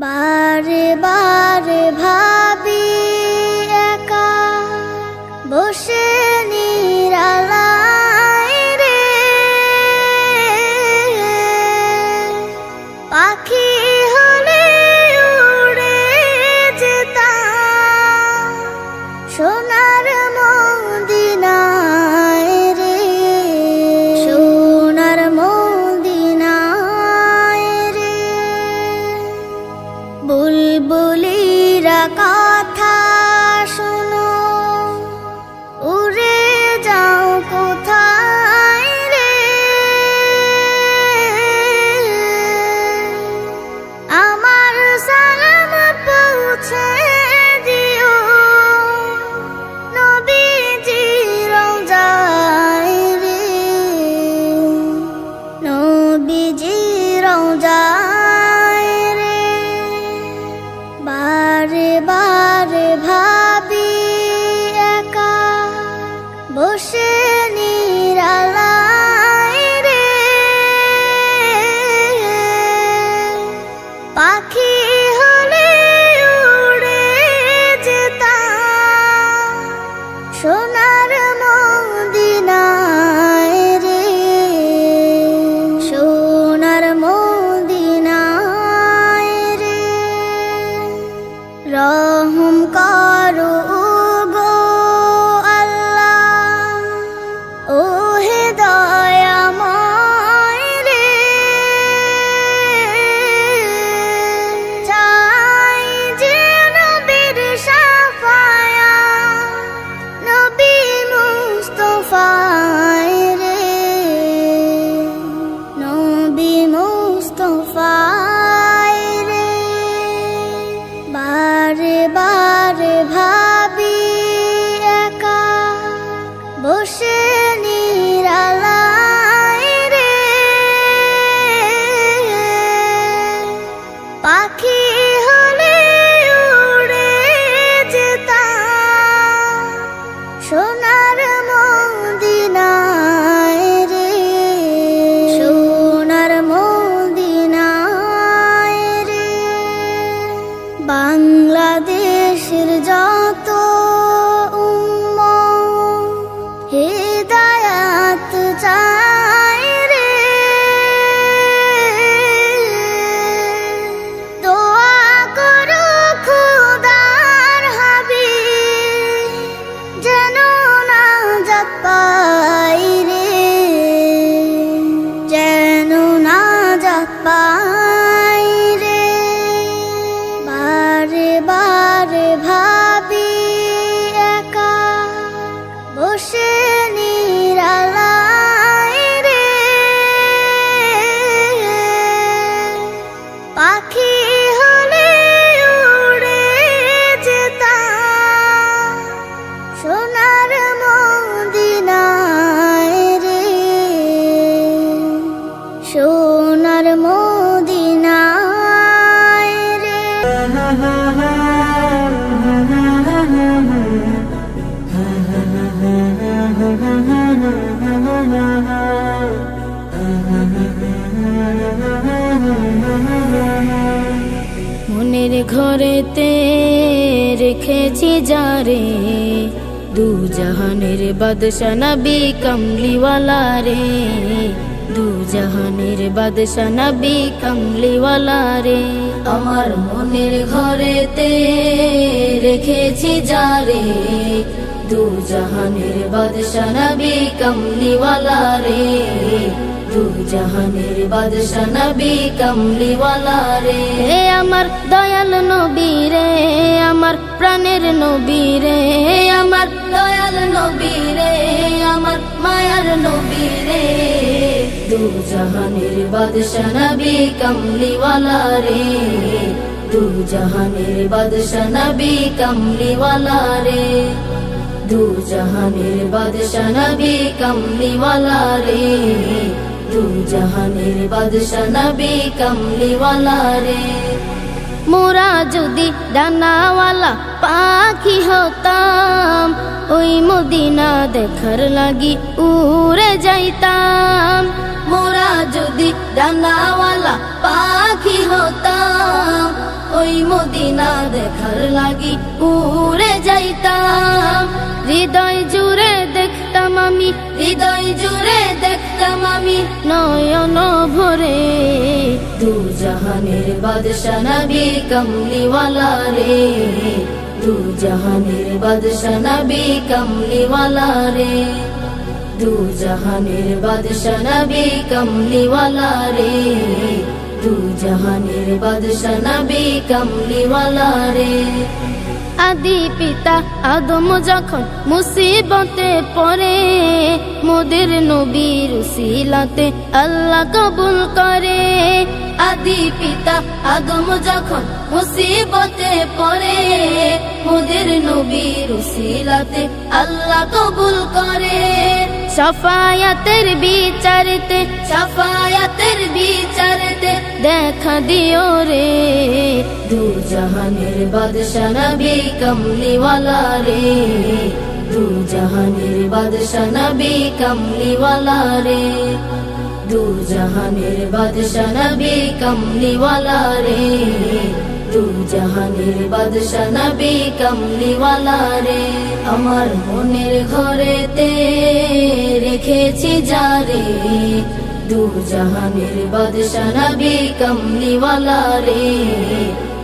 বারে বারে ভাবি একা বসে নিরালায় রে, পাখি হলে উড়ে যেতাম সোনার মদিনায় রে, সোনার মদিনায় রে। বুলবুলিরা কথা শোনো, উড়ে যাও কোথায় রে, আমার সালাম পৌঁছে দিও নবীজির রওজায় রে, নবীজির রওজায় রে। বারে বারে ভাবি একা বসে নিরালায় রে, পাখি হলে উড়ে যেতাম সোনার মদিনায় রে, সোনার মদিনায় রে। রহম করো গো আল্লাহ, ও হে দয়াময় রে, চাই যে নবীর শাফায়াত, নবী মুস্তাফায় রে, নবী মুস্তাফায় রে। বারে বারে ভাবি একা বসে নিরালায় রে, পাখি হলে উড়ে যেতাম সোনার মদিনায় রে, সোনার মদিনায় রে। বাংলাদেশের যত উম্মত হিদায়াত চায় রে, দোয়া করো খোদার হাবিব যেন নাজাত পাই রে, যেন নাজাত পাই রে। বারে বারে ভাবি একা বসে নিরালায় রে, পাখি হলে উড়ে যেতাম সোনার মদিনায় রে, সোনার মদিনায় রে। মনের ঘরেতে রেখেছি যারে, দু জাহানের বাদশা নবী কমলিওয়ালা রে, দু জাহানের বাদশা নবী কমলিওয়ালা রে। আমার মনের ঘরেতে রেখেছি যারে, দু জাহানের বাদশা নবী কমলিওয়ালা রে, দু জাহানের বাদশা নবী কমলিওয়ালা রে। আমার দয়াল নবী রে, আমার প্রাণের নবী রে, আমার দয়াল নবী রে, আমার মায়ার নবী রে, দু জাহানের বাদশা নবী কমলিওয়ালা রে, দু জাহানের বাদশা নবী কমলিওয়ালা রে, দু জাহানের বাদশা নবী কমলিওয়ালা রে, দু জাহানের বাদশা নবী কমলিওয়ালা রে। মোরা যদি ডানাওয়ালা পাখি হতাম, ওই মদিনা দেখার লাগি উড়ে যাইতাম। মোরা যদি ডানাওয়ালা পাখি হতাম, আমি মদিনা দেখার লাগি উড়ে যাইতাম। হৃদয় জুড়ে দেখতাম আমি, হৃদয় জুড়ে দেখতাম আমি নয়ন ভরে দু জাহানের বাদশা নবী কমলিওয়ালা রে, দু জাহানের বাদশা নবী কমলিওয়ালা রে, দু জাহানের বাদশা নবী কমলিওয়ালা রে, দু জাহানের বাদশা নবী কমলিওয়ালা রে। আদি পিতা আদম যখন মুসিবতে পড়ে, মোদের নবীর উসিলাতে আল্লাহ কবুল করে। আদি পিতা আদম যখন মুসিবতে পড়ে, মোদের নবীর উসিলাতে আল্লাহ কবুল করে। শাফায়াতের বিচারতে, শাফায়াতের বিচারতে দেখা দিও রে, দু জাহানের বাদশা নবী কমলিওয়ালা রে, দু জাহানের বাদশা নবী কমলিওয়ালা রে, দু জাহানের বাদশা নবী কমলিওয়ালা রে, দু জাহানের বাদশা নবী কমলিওয়ালা রে। আমার মনের ঘরেতে রেখেছি যারে, দু জাহানের বাদশা নবী কমলিওয়ালা রে,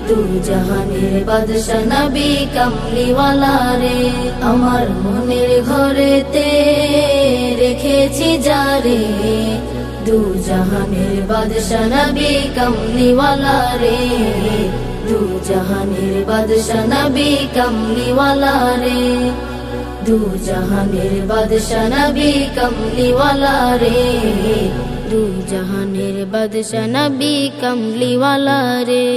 দু জাহানের বাদশা নবী কমলিওয়ালা রে। আমার মনের ঘরেতে রেখেছি যারে, দু জাহানের বাদশা নবী কমলিওয়ালা রে, দু জাহানের বাদশা নবী কমলিওয়ালা রে, দু জাহানের বাদশা নবী কমলিওয়ালা রে, দু জাহানের বাদশা নবী কমলিওয়ালা রে।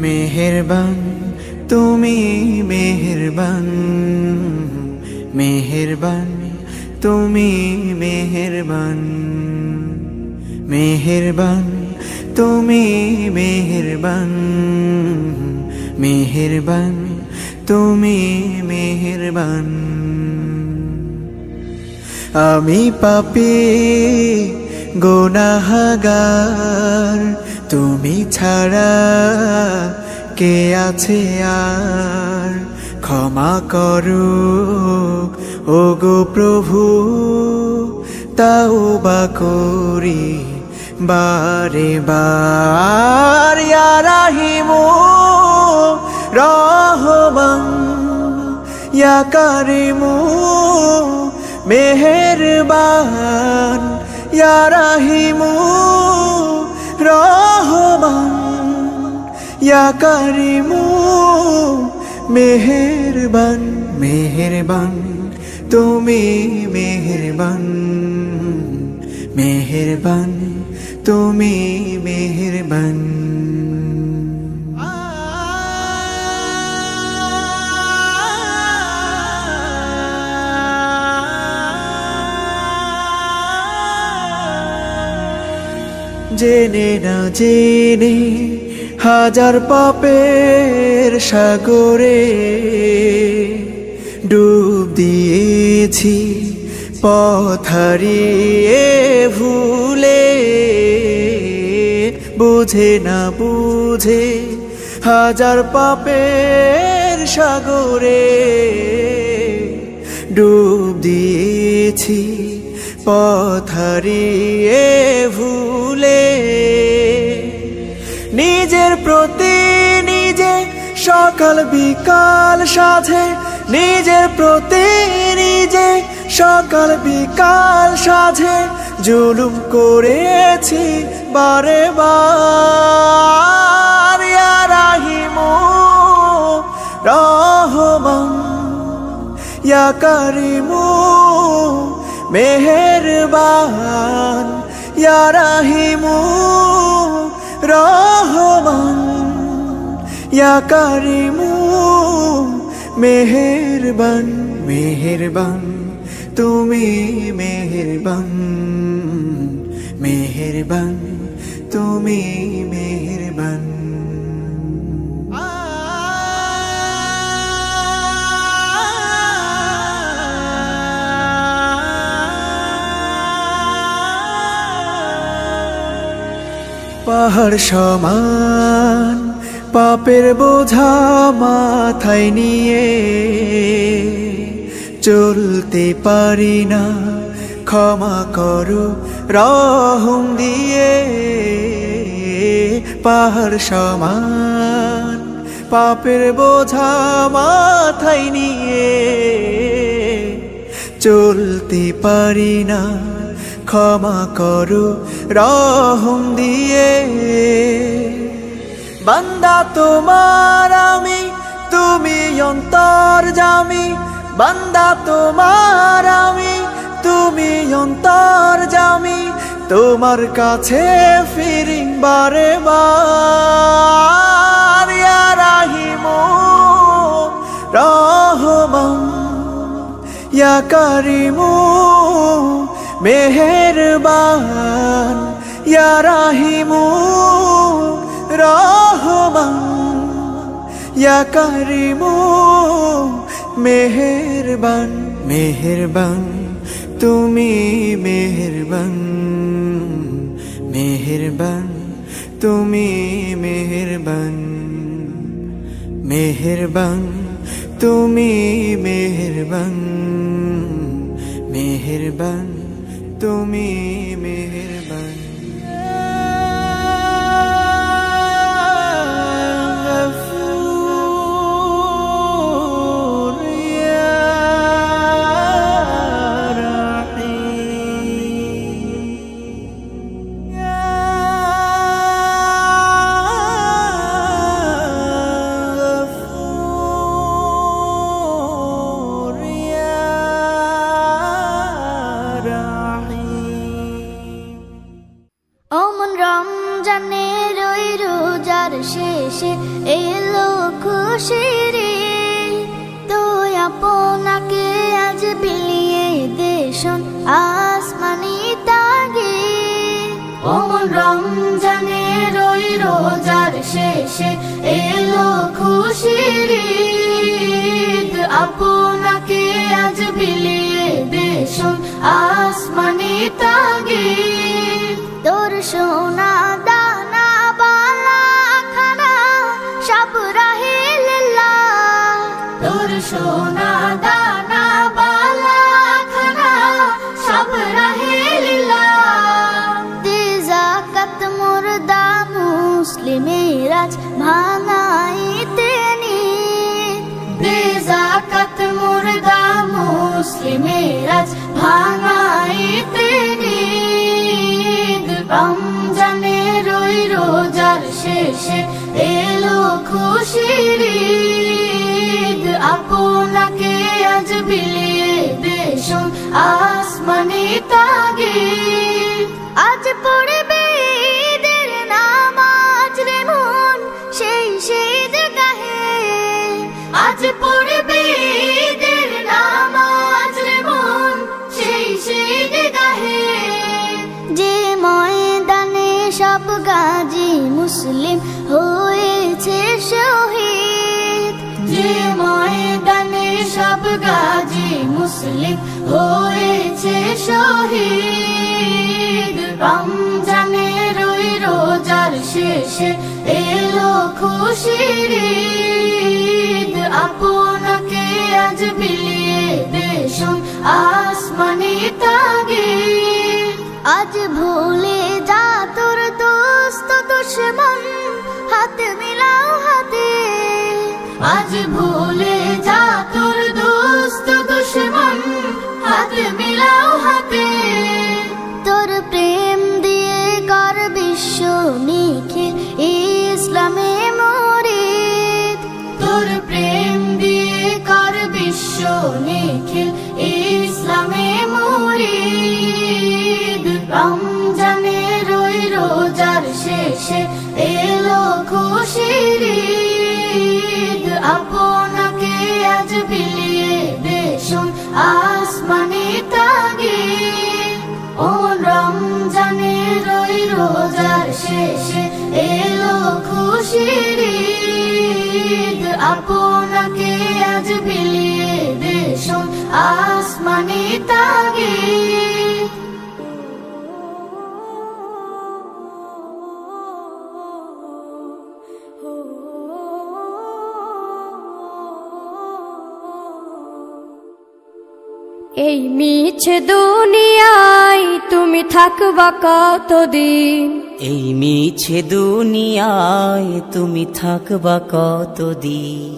মেহেরবান তুমি মেহেরবান, মেহেরবান তুমি মেহেরবান, মেহেরবান তুমি মেহেরবান, মেহেরবান তুমি মেহেরবান। আমি পাপী গুনাহগার, তুমি ছাড়া কে আছে আর, ক্ষমা করো ওগো প্রভু, তাওবা করি বারে বার। ইয়া রাহিমু রহমান, ইয়া কারিমু মেহেরবান, ইয়া রাহিমু রহমান, ইয়া কারিমু মেহেরবান। মেহেরবান তুমি মেহেরবান, মেহেরবান তুমি মেহেরবান। জেনে না জেনে হাজার পাপের সাগরে ডুব দিয়েছি, পথ হারিয়ে ভুলে। বুঝে না বুঝে হাজার পাপের সাগরে ডুব দিয়েছি, পথ হারিয়ে ভুলে। নিজের প্রতি নিজে সকাল বিকাল সাধে, নিজের প্রতি নিজে সকাল বিকাল সাধে জুলুম করেছি বারে বার। ইয়া রাহিমু রহমান, ইয়া কারিমু মেহেরবান, ইয়া রাহিমু রহমান, ইয়া কারিমু মেহেরবান। মেহেরবান তুমি মেহেরবান, মেহেরবান তুমি মেহেরবান। পাহাড় সমান পাপের বোঝা মাথায় নিয়ে চলতে পারি না, ক্ষমা করো রহম দিয়ে। পাহাড় সমান পাপের বোঝা মাথায় নিয়ে চলতে পারি না, ক্ষমা করো রহম দিয়ে। বান্দা তোমার আমি, তুমি অন্তর্যামী। বান্দা তোমার আমি, তুমি অন্তর্যামী। তোমার কাছে ফিরি বারে বার। ইয়া রাহিমু রহমান, ইয়া কারিমু মেহেরবান। ইয়া রাহিমু রহমান, ইয়া কারিমু মেহেরবান। মেহেরবান তুমি মেহেরবান, মেহেরবান তুমি মেহেরবান। মেহেরবান তুমি মেহেরবান, মেহেরবান তুমি মেহেরবান। অমন রমজানের ওই রোজার শেষে এলো খুশির ঈদ। তুই আপনাকে আজ বিলিয়ে দেশন আসমানি তাগিদ। অমন রমজানের ওই রোজার শেষে এলো খুশির ঈদ। আপনাকে আজ বিলিয়ে দেশন আসমানি তাগিদ। তোর সোনা দানা বালা খানা সব রাহিল্লাহ। তোর সোনা দানা বালা খানা সব রাহিল্লাহ। দে যাকাত মুর্দা মুসলিমের আজ ভাঙাইতে নিদ। দে যাকাত মুর্দা মুসলিমের আজ ভাঙাইতে নিদ। রমজানের ওই রোজার শেষে এলো খুশির ঈদ। আপনাকে আজ বিলিয়ে দেশন আসমানি তাগিদ। আজ পড়বে ঈদের নামাজ রে মন সেই ঈদগাহে। আজ পড়বে ঈদের নামাজ রে মন সেই ঈদগাহে। যে ময়দানে সব গাজী মুসলিম হয়েছে শহীদ। যে ময়দানে সব গাজী মুসলিম হয়েছে শহীদ। রমজানের ওই রোজার শেষে এলো খুশির ঈদ। আপনাকে আজ বিলিয়ে দেশন আসমানি তাগিদ। আজ ভুলে যা তোর দোস্ত দুশ্মন হাত মিলাও হাতে। আজ ভুলে যা তোর দোস্ত দুশ্মন হাত মিলাও হাতে। তোর প্রেম দিয়ে কর বিশ্ব নিখিল ইসলামে মুরিদ। তোর প্রেম দিয়ে কর বিশ্ব নিখিল ইসলামে মুরিদ। রমজানের ওই রোজার শেষে এলো খুশির ঈদ। আপনাকে আজ বিলিয়ে দেশন আসমানি তাগিদ। ও রমজানের ওই রোজার শেষে এলো খুশির ঈদ। আপনাকে আজ বিলিয়ে দেশন আসমানি তাগিদ। এই মিছে দুনিয়ায় তুমি থাকবা কতদিন, এই মিছে দুনিয়ায় তুমি থাকবা কতদিন।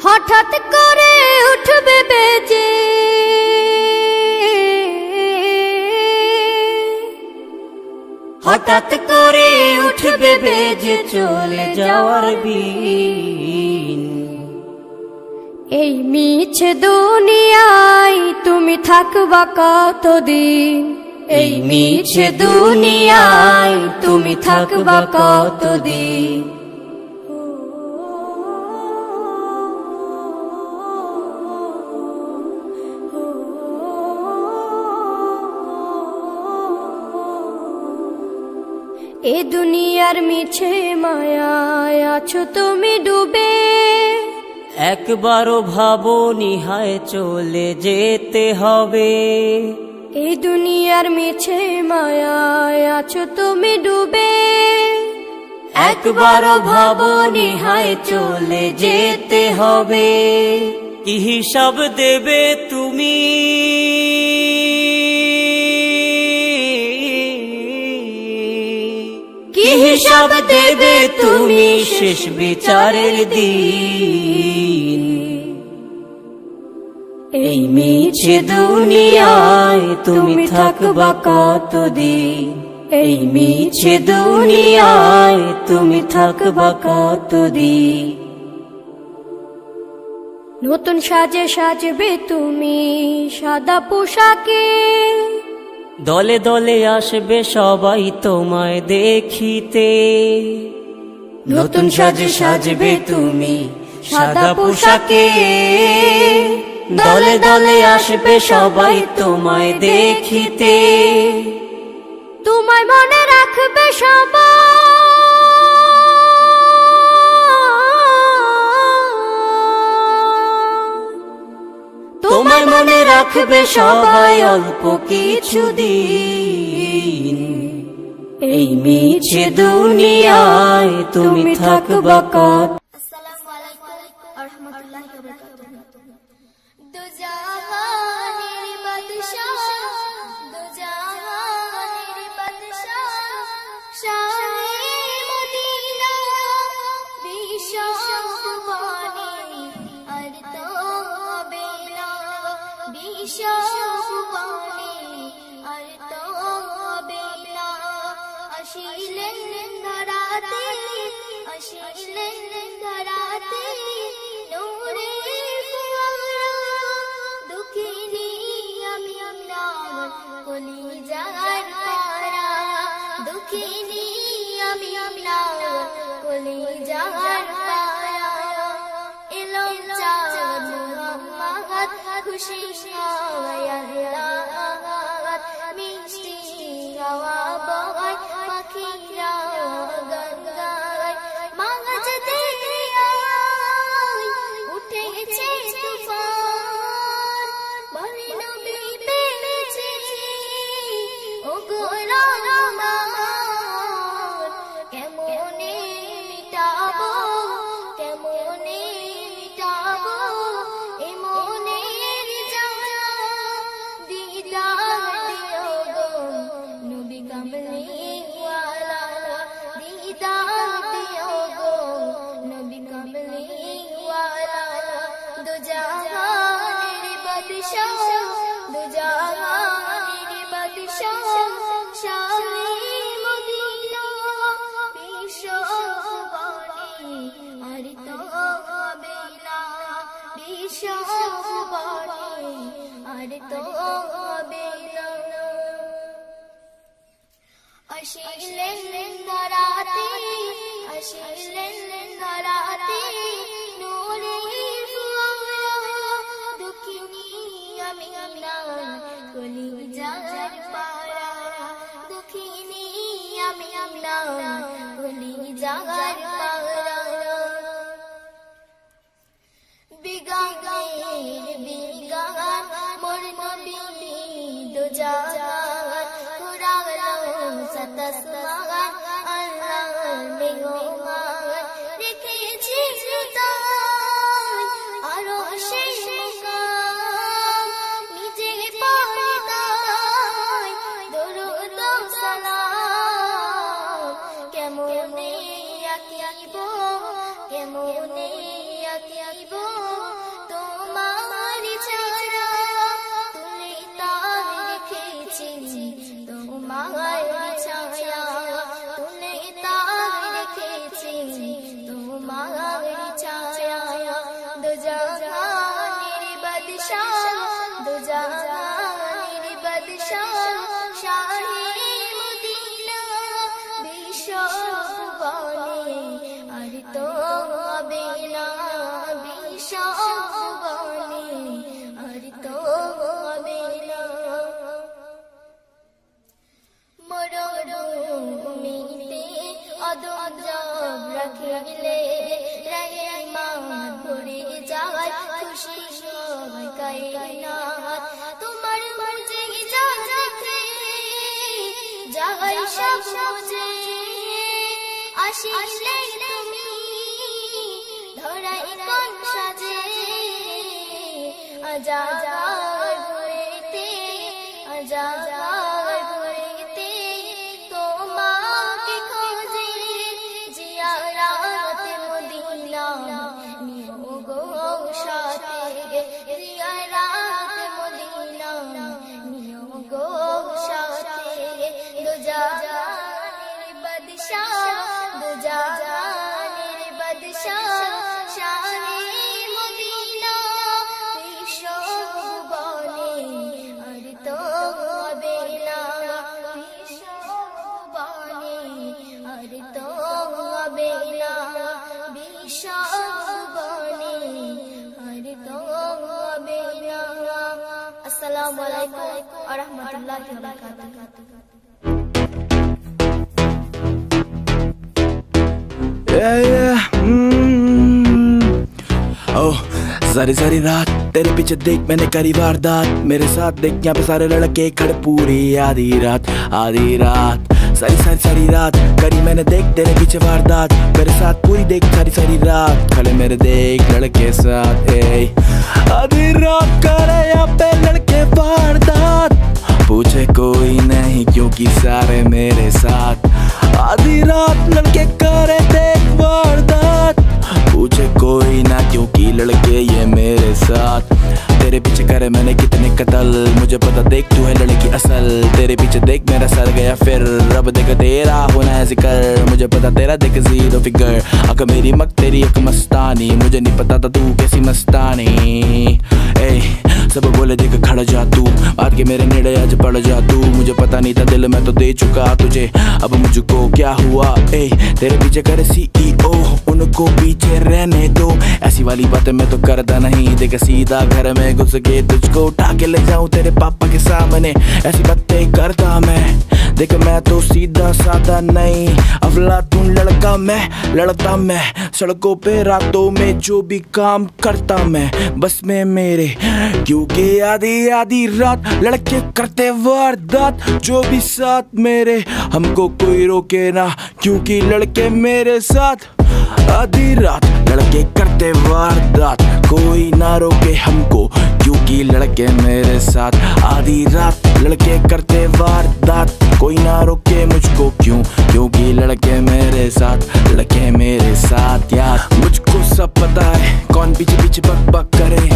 হঠাৎ করে উঠবে বেজে হঠাৎ করে উঠবে বেজে চলে যাওয়ার বিন। এই মিছে দুনিয়ায় তুমি থাকবা কতদিন, এই মিছে দুনিয়ায় তুমি থাকবা কতদিন। এ দুনিয়ার মিছে মায়ায় আছো তুমি ডুবে, একবারও ভাবো নিহায় চলে যেতে হবে। এই দুনিয়ার মিছে মায়ায় আছো তুমি ডুবে, একবারও ভাবো নিহায় চলে যেতে হবে। কি হিসাব দেবে তুমি, কি হিসাব দেবে তুমি শেষ বিচারের দিন। এই মিছে দুনিয়ায় তুমি থাকবা কতদিন, এই মিছে দুনিয়ায় তুমি থাকবা কতদিন। নতুন সাজে সাজবে তুমি সাদা পোশাকে, দলে দলে আসবে সবাই তোমায় দেখিতে। নতুন সাজে সাজবে তুমি সাদা পোশাকে, দলে দলে আসবে সবাই তোমায় দেখিতে। তোমায় মনে রাখবে সবাই, তোমায় মনে রাখবে সবাই অল্প কিছুদিন। এই মিছে দুনিয়ায় তুমি থাকবা কত। আসসালামু আলাইকুম ওয়া রাহমাতুল্লাহি ওয়া বারাকাতুহু। দু জাহানের বাদশাহ, দু জাহানের বাদশাহ, শাহে মদিনা বিশ্ব সুবহানী আর তো হবে না, বিশ্ব সুবহানী আর তো হবে না। আসিলেন ধরাতে, আসিলেন ধরাতে নূরের ফুয়ারা, দুঃখিনী আমি আপনার কলিজার পারা, দুঃখিনী আমি আপনার কলিজার পারা। এলো চাঁদ মুহাম্মদ খুশি হয় আল্লাহ, মিষ্টি হাওয়া বয় পাখিরা গান গায়। মাঝ দরিয়ায় উঠেছে তুফান, বলে নবী পেয়েছে ওগো রহমান। কেমনে মিটাবো, কেমনে মিটাবো এ মনের জ্বালা, দিদার দিও গো নবী কামলিওয়ালা, দিদার দিও গো নবী কামলিওয়ালা। দু জাহানের বাদশাহ, দু জাহানের বাদশাহ, শাহে মদিনা বিশ্ব সুবহানী আর তো হবে না, বিশ্ব সুবহানী আর তো হবে না। আসিলেন ধরাতে, আসিলেন ধরাতে নূরের ফুয়ারা, দুঃখিনী আমি আপনার কলিজার পারা, দুঃখিনী আমি আপনার কলিজার পারা। বিগানের বিগান মোর নবী দু জাহান, কুরানো সাতাসমান আল্লাহর মেহমান। রেখেছি তার আরশের মুকাম, নিজে दो जहानेर बादशाह शाहे मदीना विश्व भुवने আর তো হবে না विश्व भुवने আর তো হবে না মরুভূমিতে অদম জব রাখিলে রহমান ভরে যায় খুশি সবাই কায়নাত তোমার মুজে যা দেখে যায় সব বুঝে আসিলে তুমি ধরাই কোন সাজে আজাদ ঘুরেতে আজাদ ঘুরেতে তোমাকে খোঁজে জিয়ারাত মদিনা নিও গো সাথে জিয়ারাত মদিনা নিও গো সাথে দো জাহানের বাদশাহ দো জাহানের বাদশাহ শাহে মদিনা বিশ্ব ভুবনে আর তো হবে না বিশ্ব ভুবনে আর তো হবে না বিশ্ব ভুবনে আর তো হবে না আসসালামু আলাইকুম ওয়া রাহমাতুল্লাহি ওয়া বারাকাতুহু सारी सारी रात तेरे पीछे देख मैंने करी वारदात मेरे साथ देख यहाँ पे सारे लड़के खड़े पूरी आधी रात सारी सारी सारी रात करी मैंने देख तेरे पीछे वारदात मेरे साथ पूरी देख सारी सारी रात खड़े मेरे देख लड़के साथ आधी रात करे यहाँ पे लड़के वारदात पूछे कोई नहीं क्योंकि सारे मेरे साथ आधी रात लड़के करे देख वारदात पूछे कोई ना क्योंकि लड़के ये मेरे साथ तेरे पीछे करे मैंने कितने कत्ल मुझे पता देख तू है लड़की असल तेरे पीछे देख मेरा सर गया फिर रब देख तेरा होना है जिक्र मुझे पता तेरा देख जीरो फिगर अक मेरी मक तेरी एक मस्तानी मुझे नहीं पता था तू कैसी मस्तानी सब बोले देख खड़ा जा तू बात के मेरे नेड़े आज पड़ जा तू मुझे पता नहीं था दिल मैं तो दे चुका तुझे अब मुझको क्या हुआ तेरे पीछे करे CEO उनको पीछे रहने दो ऐसी वाली बातें मैं तो करता नहीं देख सीधा घर में घुस के तुझको उठा के ले जाऊं तेरे पापा के सामने ऐसी बातें करता मैं देख मैं तो सीधा साधा नहीं अफलातून लड़ता मैं सड़कों पे रातों में जो भी काम करता मैं बस में मेरे क्योंकि आधी आधी रात लड़के करते वारदात जो भी साथ मेरे हमको कोई रोके ना क्योंकि लड़के मेरे साथ आधी रात लड़के करते वारदात कोई ना रोके हमको क्योंकि लड़के मेरे साथ आधी रात लड़के करते वारदात कोई ना रोके मुझको क्योंकि लड़के मेरे साथ यार मुझको सब पता है कौन पीछे पीछे बक करे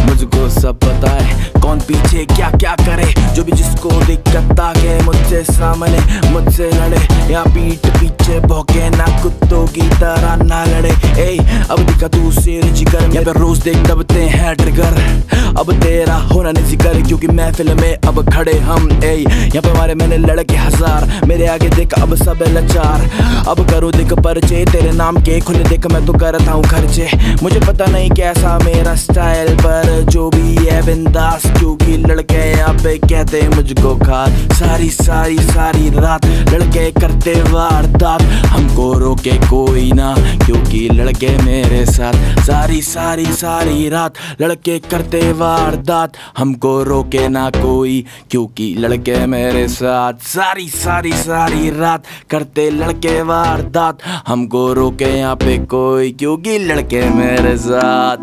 मुझको सब पता है कौन पीछे क्या क्या करे जो भी जिसको दिक्कत आके मुझसे सामने मुझसे लड़े या पीठ पीछे भौंके ना कुत्तों की तरह ना लड़े अब दिखा तू शेर जिगर यहाँ पे रोज देख दबते हैं ट्रिगर अब तेरा होना नहीं जिक्र क्योंकि महफिल में अब खड़े हम यहाँ पे हमारे मैंने लड़के हजार मेरे आगे देख अब सब लाचार अब करो देख परिचय तेरे नाम के खुले देख मैं तो करता हूँ खर्चे मुझे पता नहीं कैसा मेरा स्टाइल पर जो भी है बिंदास क्योंकि लड़के यहाँ पे कहते मुझको खास सारी सारी सारी रात लड़के करते वारदात हमको रोके कोई ना क्योंकि लड़के मेरे साथ सारी सारी सारी रात लड़के करते वारदात हमको रोके ना कोई क्योंकि लड़के मेरे साथ सारी सारी सारी रात करते लड़के वारदात हमको रोके यहाँ पे कोई क्योंकि लड़के मेरे साथ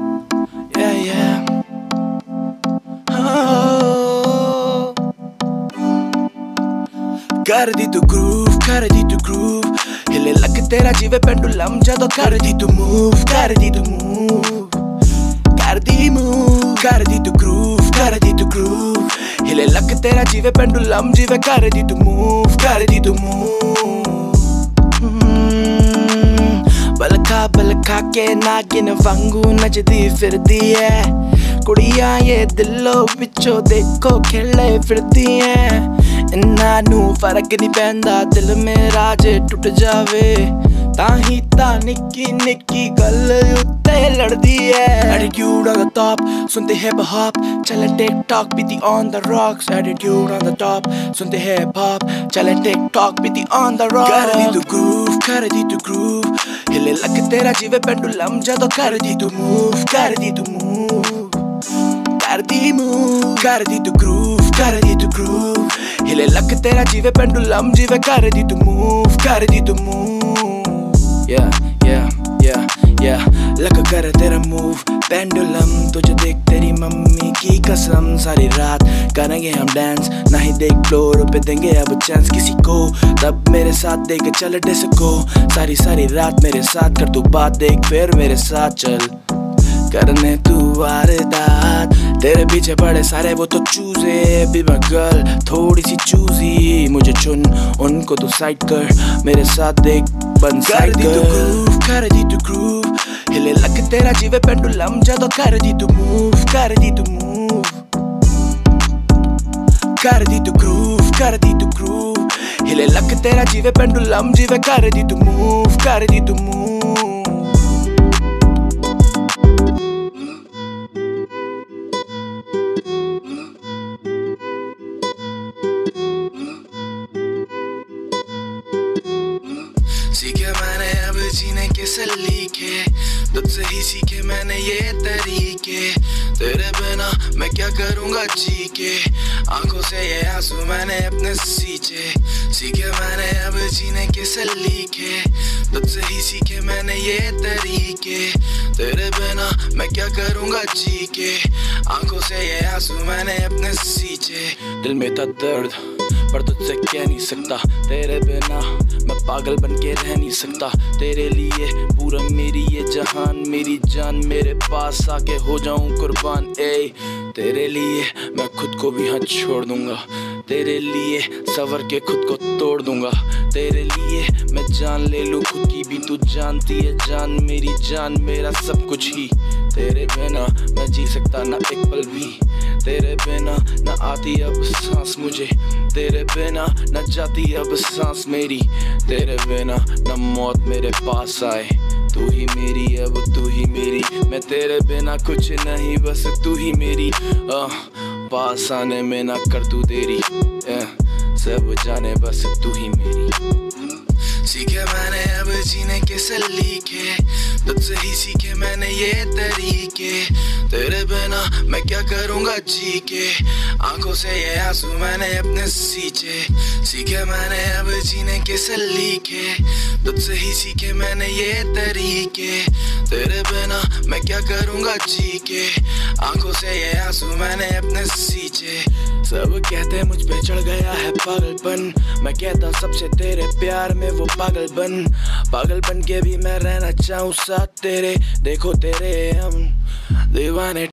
कर दी तू ग्रूव हिले लग तेरा जीवे पेंडुलम जदों कर दी तू मूव कर दी तू ग्रूव हिले लग तेरा जीवे पेंडुलम जीवे कर दी तू मूव बलखा के नागिन वांगू नचदी फिरदी है कुड़ियां ये दिलो विचों देखो खेले फिरदी हैं। इन्ना नू फर्क नहीं पैंदा दिल मेरा जे टुट जावे ताही ता निक्की निक्की गल उत्ते लड़दी है। Attitude on the top, सुनते hip hop, चले TikTok बीती on the rocks। Attitude on the top, सुनते hip hop, चले TikTok बीती on the rocks। कर दी तू groove, कर दी तू groove, हिले लग तेरा जीवे पेंडुलम जदों कर दी तू move, कर दी तू move, कर दी move, कर दी तू groove, कर दी तू groove, हिले लग तेरा जीवे पेंडुलम जीवे कर दी तू move, कर दी तू move। Yeah, लग कर तेरा मूव पेंडुलम तुझे देख तेरी मम्मी की कसम। सारी रात करेंगे हम डांस नहीं देख फ्लोर पे देंगे अब चांस किसी को। तब मेरे साथ देख चल डिस्को सारी रात मेरे साथ कर तू बात देख फिर मेरे साथ चल करने तू वारदात। तेरे पीछे पड़े सारे वो तो चूजे बी माय गर्ल थोड़ी सी चूजी मुझे चुन उनको तू साइड कर मेरे साथ देख बन साइड कर दी तू ग्रूव हिले लग तेरा जीवे पेंडुलम जदों कर दी तू मूव कर दी तू मूव कर दी तू ग्रूव हिले लग तेरा जीवे पेंडुलम जीवे कर दी तू मूव कर दी तू मूव। सीखे मैंने अब जीने के सलीके तुझसे ही सीखे मैंने ये तरीके तेरे बिना मैं क्या करूँगा जी के आंखों से ये आंसू मैंने अपने सींचे। सीखे मैंने अब जीने के सलीके तुझसे ही सीखे मैंने ये तरीके तेरे बिना मैं क्या करूँगा जी के आंखों से ये आंसू मैंने अपने सींचे। दिल में था दर्द पर तुझसे कह नहीं सकता तेरे बिना मैं पागल बन के रह नहीं सकता। तेरे लिए पूरा मेरी ये जहान मेरी जान मेरे पास आके हो जाऊं कुर्बान। ए तेरे लिए मैं खुद को भी हाथ छोड़ दूंगा तेरे लिए सवर के खुद को तोड़ दूंगा तेरे लिए मैं जान ले लूं खुद की भी तू जानती है जान मेरी जान मेरा सब कुछ ही। तेरे बिना मैं जी सकता ना एक पल भी तेरे बिना न आती अब सांस मुझे तेरे बिना न जाती अब सांस मेरी तेरे बिना न मौत मेरे पास आए तू ही मेरी अब तू ही मेरी मैं तेरे बिना कुछ नहीं बस तू ही मेरी। पास आने में ना कर तू देरी सब जाने बस तू ही मेरी। सीखे मैंने अब जीने के सलीके तुझसे ही सीखे मैंने ये तरीके तेरे बिना मैं क्या करूँगा जी के आंखों से ये आंसू मैंने अपने सींचे। सीखे मैंने अब जीने के सलीके तुझसे ही सीखे मैंने ये तरीके तेरे बिना मैं क्या करूँगा जी के आंखों से ये आंसू मैंने अपने सींचे। सब कहते मुझ पे चढ़ गया है पागलपन मैं कहता सबसे तेरे प्यार में वो पागल बन के भी मैं रहना चाहूँ साथ तेरे। देखो तेरे हम दीवाने